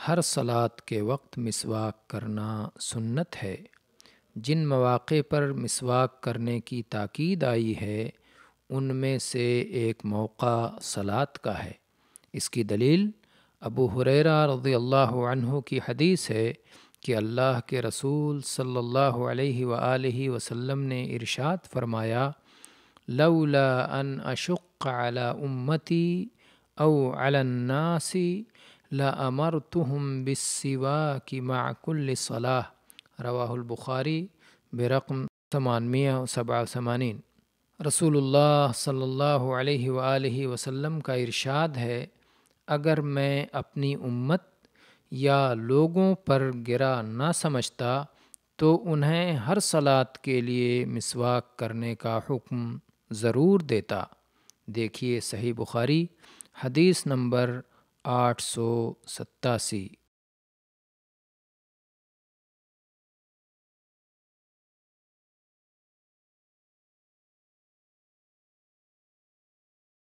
ہر صلاۃ کے وقت مسواک کرنا سنت ہے۔ جن مواقع پر مسواک کرنے کی تاکید آئی ہے ان میں سے ایک موقع صلاۃ کا ہے۔ اس کی دلیل ابو ہریرہ رضی اللہ عنہ کی حدیث ہے کہ اللہ کے رسول صلی اللہ علیہ وآلہ وسلم نے ارشاد فرمایا، لولا ان اشق علی امتی او علی الناس لامرتهم بالسواک مع کل صلاۃ، رواہ البخاری برقم 887۔ رسول اللہ صلی اللہ علیہ وآلہ وسلم کا ارشاد ہے، اگر میں اپنی امت یا لوگوں پر گرا نہ سمجھتا تو انہیں ہر صلاۃ کے لیے مسواک کرنے کا حکم ضرور دیتا۔ دیکھیے صحیح بخاری حدیث نمبر 887۔